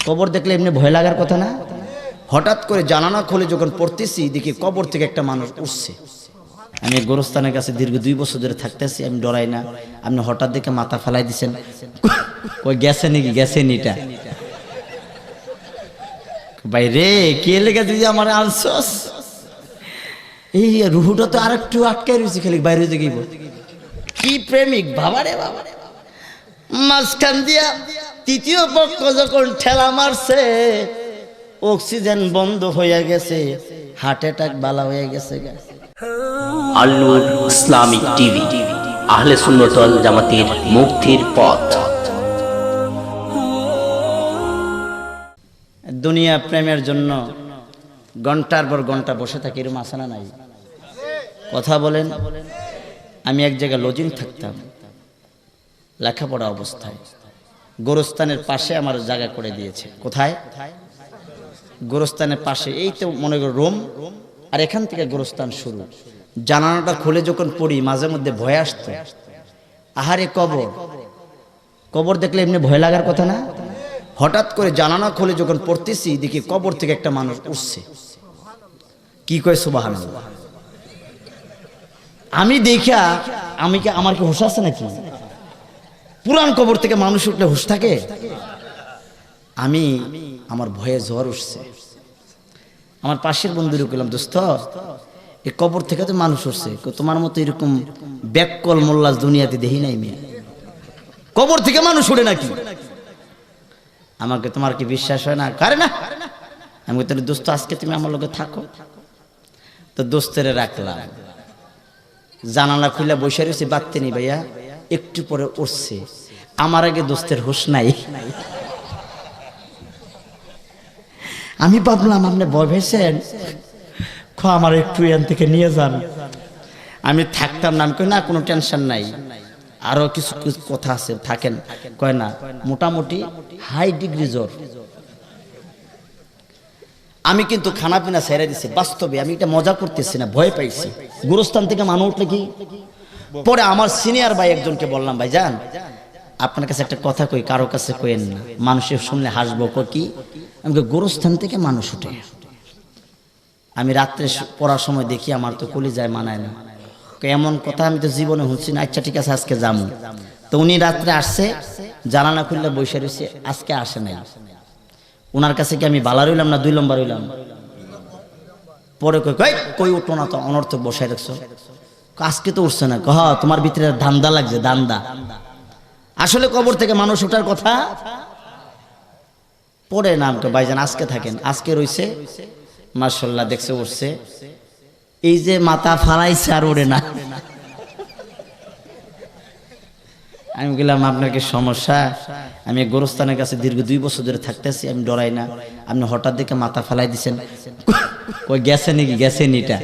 কবর দেখলে এমনি ভয় লাগার কথা না? হঠাৎ করে জানালা খুলে যখন পড়তেছি দেখি কবর থেকে একটা মানুষ উঠছে। আমি গোরস্থানের কাছে দীর্ঘ 2 বছর ধরে থাকতেছি, আমি ডরাই না। আপনি হঠাৎ দেখে মাথা ফালাই দিচ্ছেন, কই গেছে নাকি? গেছে নিটা ভাই রে, কে লেগে তুই আমার আনছস? এই রুহুটা তো আরেকটু আটকাই রয়েছে, খালি বাইরে হয়ে গিয়ে কি প্রেমিক বাবা রে বাবা। মাঝখান দিয়া তৃতীয় পক্ষ যখন ঠেলা মারছে, অক্সিজেন বন্ধ হয়ে গেছে, হার্ট অ্যাটাক বালা হয়ে গেছে। আল নূর ইসলামিক টিভি, আহলে সুন্নাত ওয়াল জামাতের মুক্তির পথ। দুনিয়া প্রেমের জন্য ঘন্টার পর ঘন্টা বসে থাকি, এরকম আসানা নাই? কথা বলেন। আমি এক জায়গায় লজিং থাকতাম লেখাপড়া অবস্থায়, গোরস্থানের পাশে আমার জায়গা করে দিয়েছে। কোথায়? গোরস্থানের পাশে। এই তো মনে করো রুম, আর এখান থেকে গোরস্থান শুরু। জানালাটা খুলে যখন পড়ি মাঝে মধ্যে ভয় আসতো, আহারে কবর। কবর দেখলে এমনি ভয় লাগার কথা না? হঠাৎ করে জানালা খুলে যখন পড়তেছি দেখি কবর থেকে একটা মানুষ উঠছে। কি কয় সুবহানাল্লাহ। আমি দেখা আমার কি হুঁশ আছে নাকি? পুরান কবর থেকে মানুষ উঠলে হুঁশ থাকে? আমার ভয়ে জ্বর উঠছে। আমার পাশের বন্ধুরে বললাম, দোস্ত এই কবর থেকে তো মানুষ উঠছে, তোমার মতো এরকম ব্যাককল মোল্লাস দুনিয়াতে দেখি নাই মেয়ে। কবর থেকে মানুষ উঠে নাকি? আমাকে তোমার কি বিশ্বাস হয় না? কারে না। আমি বলি, দোস্ত আজকে তুমি আমার লোকে থাকো। তো দোস্তেরে রাখলাম, জানালা খুলে বসে রয়েছে, বাড়তে নি ভাইয়া। একটু পরে উঠছে, আমার আগে দোস্তের হুঁশ নাই। আমি ভাবলাম আপনি ভয় পেয়েছেন, আমার একটু এখান থেকে নিয়ে যান। আমি থাকতাম না। আমি কই না, কোনো টেনশন নাই, আরো কিছু কিছু কথা আছে, থাকেন। কয় না, মোটামুটি হাই ডিগ্রি জ্বর। আমি কিন্তু খানা পিনা ছেড়ে দিছি। বাস্তবে আমি এটা মজা করতেছি না, ভয় পাইছি। গুরুস্থান থেকে মানুষ উঠলে কি? পরে আমার সিনিয়র ভাই একজনকে বললাম, ভাই যান আপনার কাছে একটা কথা কই, কারো কাছে কইেন না, মানুষের শুনলে হাসবো। কি? আমাকে গোরস্থান থেকে মানুষ উঠে। আমি রাত্রে পড়ার সময় দেখি, আমার তো কলিজায় মানায় না। এমন কথা আমি তো জীবনে শুনছি না। আচ্ছা ঠিক আছে, আজকে যাবো। তো উনি রাত্রে আসছে, জানালা খুললে বসে রয়েছে, আজকে আসে নাই। ওনার কাছে কি আমি বালা রইলাম না 2 নম্বর হইলাম? পরে কই উঠো না, তো অনর্থক বসায় রাখছো। আজকে তো উঠছে না। তোমার ভিতরে ধান্দা লাগছে, ধান্দা। আসলে কবর থেকে মানুষ ওঠার কথা পরে নাম ভাইজান আজকে থাকেন। আজকে রইছে, মাশাআল্লাহ দেখছে উঠছে। এই যে মাথা ফালাইছে আর ওড়ে না। আমি বললাম, আপনার কি সমস্যা? আমি গোরস্থানের কাছে দীর্ঘ 2 বছর ধরে থাকতেছি, আমি ডরাই না। আপনি হঠাৎ দেখে মাথা ফালাই দিচ্ছেন, কই গেছে নাকি? গেছে নিটা।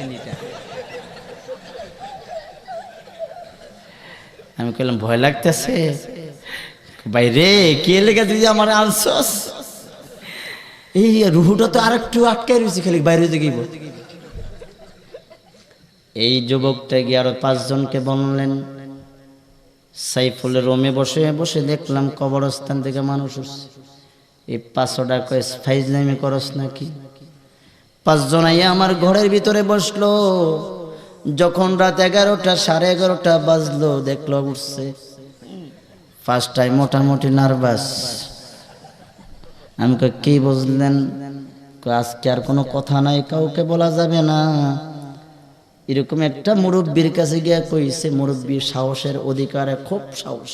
আমি কইলাম, ভয় লাগতেছে ভাই রে, কে লেগে তুই আমার আনছস? এই রুহুটা তো আরেকটু আটকাই রয়েছে, খালি বাইরে হয়ে গিয়ে। এই যুবকটা গিয়ে আরো 5 জনকে বললেন। সাইফুলের রুমে বসে বসে দেখলাম কবরস্থান থেকে মানুষ উঠছে। এই 500 কয় ফাইজ নামে করস নাকি? 5 জন আইয়া আমার ঘরের ভিতরে বসলো। যখন রাত 11টা 11:30 বাজলো, দেখলো উঠছে। ফার্স্ট টাইম মোটামুটি নার্ভাস। আমি কি বুঝলেন? আজকে আর কোনো কথা নাই, কাউকে বলা যাবে না। এরকম একটা মুরব্বীর কাছে গিয়া কইছে, মুরব্বী সাহসের অধিকারে খুব সাহস।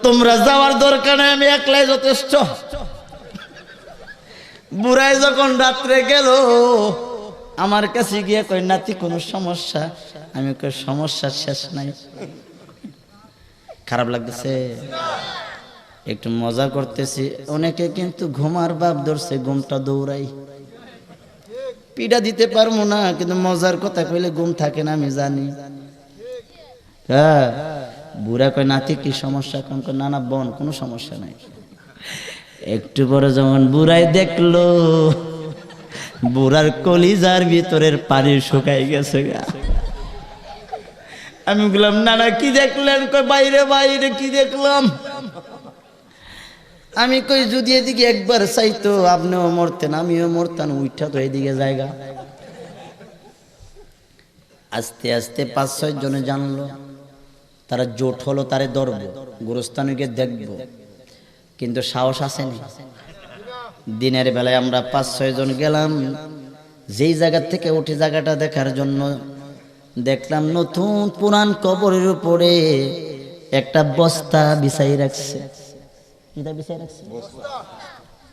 তোমরা যাওয়ার দরকার নাই, আমি একলাই যথেষ্ট। বুড়াই যখন রাত্রে গেল, আমার কাছে গিয়া কই, নাতি কোনো সমস্যা? আমি কই, সমস্যা শেষ নাই। খারাপ লাগতেছে? একটু মজা করতেছি। অনেকে কিন্তু ঘুমার ভাব ধরছে, ঘুমটা দৌড়াই। পিড়া দিতে পারবো না, কিন্তু মজার কথা কইলে ঘুম থাকে না, আমি জানি। হ্যাঁ, বুড়া কয়, নাতি কি সমস্যা? না না বোন, কোনো সমস্যা নাই। একটু পরে যখন বুড়াই দেখলো, বুড়ার কলিজার ভিতরের পানি শুকাই গেছে। আমি বললাম, না না কি দেখলেন? কয়, বাইরে বাইরে কি দেখলাম? আমি কই যদি এদিকে একবার চাইতো আপনিও মরতেন আমিও মরতাম, উইঠা তো এদিকে জায়গা। আস্তে আস্তে 5-6 জনে জানলো, তারা জোট হলো, তারে ধরবো, গোরস্থানে গিয়ে দেখবো, কিন্তু সাহস আসেনি। দিনের বেলায় আমরা 5-6 জন গেলাম, যেই জায়গা থেকে উঠে জায়গাটা দেখার জন্য, দেখলাম নতুন পুরান কবরের উপরে একটা বস্তা বিছাই রাখছে।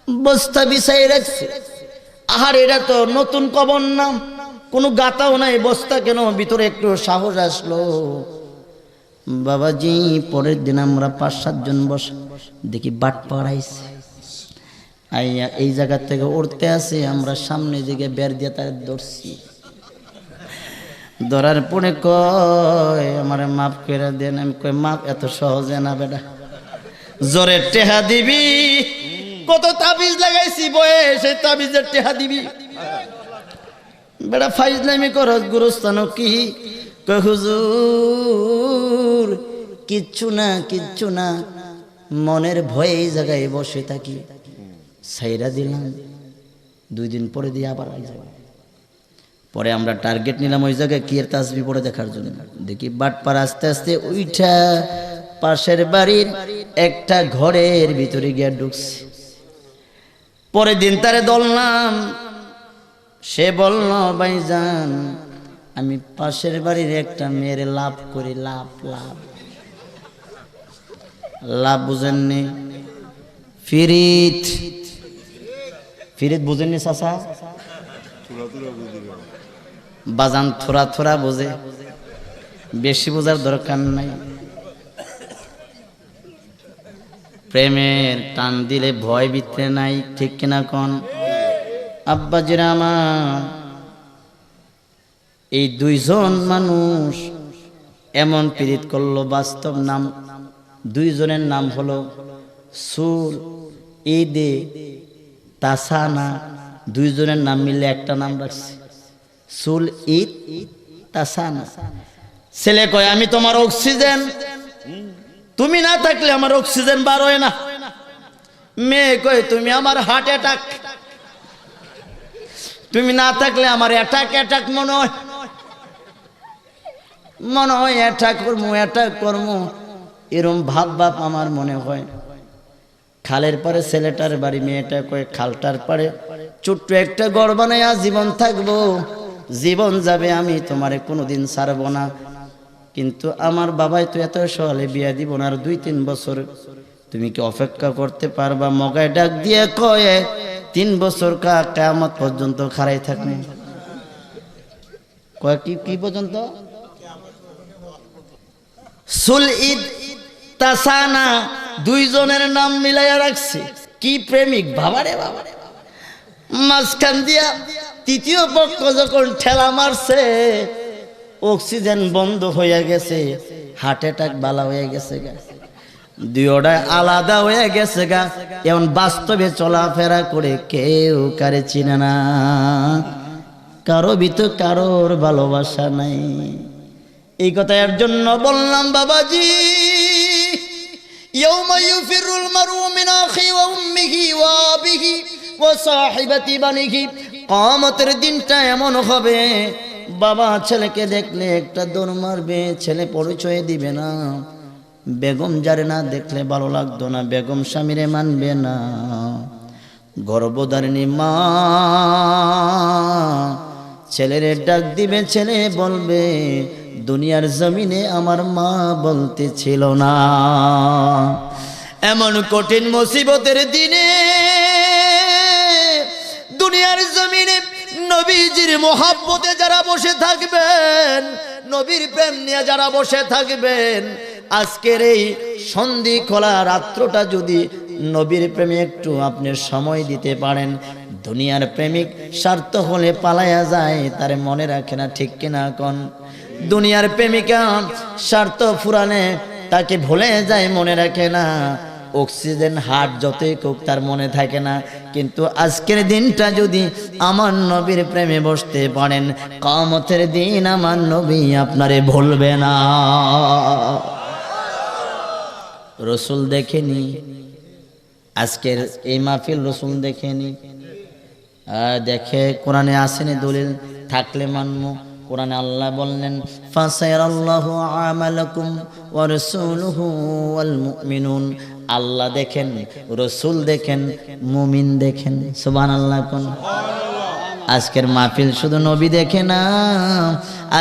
বস্তা বিছাই রাখছে। আহার, এটা তো নতুন কবর না, কোনো গাতাও নাই, বস্তা কেন? ভিতরে একটু সাহস আসলো বাবাজি। পরের দিন আমরা 5-7 জন বসে দেখি বাট পাড়াইছে, আইয়া এই জায়গা থেকে উঠতে আসে, আমরা সামনে দিকে বের দিয়ে তার ধরছি। ধরার পরে কয় আমার মাফ করে দেন। আমি কই মাপ এত সহজে না বেটা, জোরে টেহা দিবি। কত তাবিজ লাগাইছি বয়ে, সেই তাবিজের টেহা দিবি বেটা? ফাইজলামি করস গুরুস্থান কি? কয় হুজুর কিচ্ছু না, কিচ্ছু না, মনের ভয়ে এই জায়গায় বসে থাকি, সাইরা দিলাম। 2 দিন পরে দিয়ে আবার আই যাবে। পরে আমরা টার্গেট নিলাম ওই জায়গায় কি এর তাসবি পড়ে দেখার জন্য। দেখি বাটপার আস্তে আস্তে ওইটা পাশের বাড়ির একটা ঘরের ভিতরে গিয়ে ঢুকছে। পরের দিন তারে ধরলাম, সে বলল ভাইজান আমি পাশের বাড়ির একটা মেয়ের লাভ করি। লাভ লাভ লাভ বুঝেননি? ফিরিত ফিরিত বুঝেননি চাচা? বাজান থোড়া থোড়া বোঝে, বেশি বোঝার দরকার নাই। প্রেমের টান দিলে ভয় ভিতরে নাই, ঠিক কিনা কোন আব্বাজিরা আমার? এই 2 জন মানুষ এমন পীড়িত করলো, বাস্তব নাম 2 জনের নাম হলো সুল ঈদে তাসানা। 2 জনের নাম মিলে একটা নাম রাখছে, সুল ঈদ তাসানা। ছেলে কয় আমি তোমার অক্সিজেন, তুমি না থাকলে আমার অক্সিজেন বার হয় না। মেয়ে কয় তুমি আমার হার্ট অ্যাটাক, তুমি না থাকলে আমার অ্যাটাক অ্যাটাক মনে হয়, মনে হয় অ্যাটাক করবো, এরম ভাব ভাব আমার মনে হয়। খালের পারে ছেলেটার বাড়ি, মেয়েটা কয় খালটার পারে ছোট্ট একটা ঘর বানাইয়া জীবন থাকবো, জীবন যাবে, আমি তোমারে কোনোদিন ছাড়বো না। কিন্তু আমার বাবাই তো এত সহলে বিয়া দিব না, আর 2-3 বছর তুমি কি অপেক্ষা করতে পারবা? মগায় ডাক দিয়ে কয় 3 বছর কিয়ামত পর্যন্ত খাড়াই থাকবে। কয় কি পর্যন্ত? সুল ঈদ তাসানা 2 জনের নাম মিলাইয়া রাখছে। কি প্রেমিক বাবারে বাবা! মাঝখান দিয়া 3য় পক্ষ যখন ঠেলা মারছে, অক্সিজেন বন্ধ হয়ে গেছে, হার্ট অ্যাটাক বালা হয়ে গেছে গা, 2টাই আলাদা হয়ে গেছে গা। এখন বাস্তবে চলাফেরা করে কেউ কারে চিনে না, কারো ভিতর কারোর ভালোবাসা নাই। এই কথা এর জন্য বললাম বাবাজি, ইয়াউমা ইউফিরুল মারউ মিন আখি ওয়া উম্মিহি ওয়া আবিহি ওয়া সাহিবাতি বানিহি। কিয়ামতের দিনটা এমন হবে, বাবা ছেলেকে দেখলে একটা দৌড় মারবে, ছেলে পরিচয় দিবে না। বেগম যারে না দেখলে ভালো লাগতো না, বেগম স্বামীরে মানবে না। গর্ভধারিণী মা ছেলেরে ডাক দিবে, ছেলে বলবে দুনিয়ার জমিনে আমার মা বলতে ছিল না। এমন কঠিন মুসিবতের দিনে দুনিয়ার জমিনে নবীজির মোহাব্বতে যারা বসে থাকবেন, নবীর প্রেম নিয়ে যারা বসে থাকবেন, আজকের এই সন্ধি খোলা রাত্রটা যদি নবীর প্রেমে একটু আপনি সময় দিতে পারেন, দুনিয়ার প্রেমিক স্বার্থ হলে পালায়া যায়, তার মনে রাখে না, ঠিক কিনা কোন? দুনিয়ার প্রেমিকা স্বার্থ ফুরানে তাকে ভুলে যায়, মনে রাখে না। অক্সিজেন হার্ট যতই কোক তার মনে থাকে না। কিন্তু আজকের দিনটা যদি আমার নবীর প্রেমে বসতে পারেন, কিয়ামতের দিন আমার নবী আপনারে ভুলবে না। রাসূল দেখেনি আজকের এই মাহফিল রসুল দেখেনি, দেখে কোরআনে আসেনি, দলিল থাকলে মানবো। কোরআনে আল্লাহ বললেন ফাসায়ারাল্লাহু আমালাকুম ওয়া রাসূলুহু ওয়াল মুমিনুন। আল্লাহ দেখেন, রসুল দেখেন, মুমিন দেখেন। সুবহানাল্লাহ কোন। আজকের মাহফিল শুধু নবী দেখে না,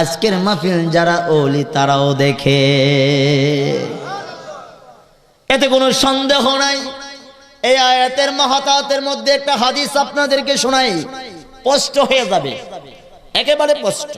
আজকের মাহফিল যারা ওলি তারাও দেখে, এতে কোনো সন্দেহ নাই। এই আয়াতের মহাতাতের মধ্যে একটা হাদিস আপনাদেরকে শোনাই, স্পষ্ট হয়ে যাবে, একেবারে স্পষ্ট।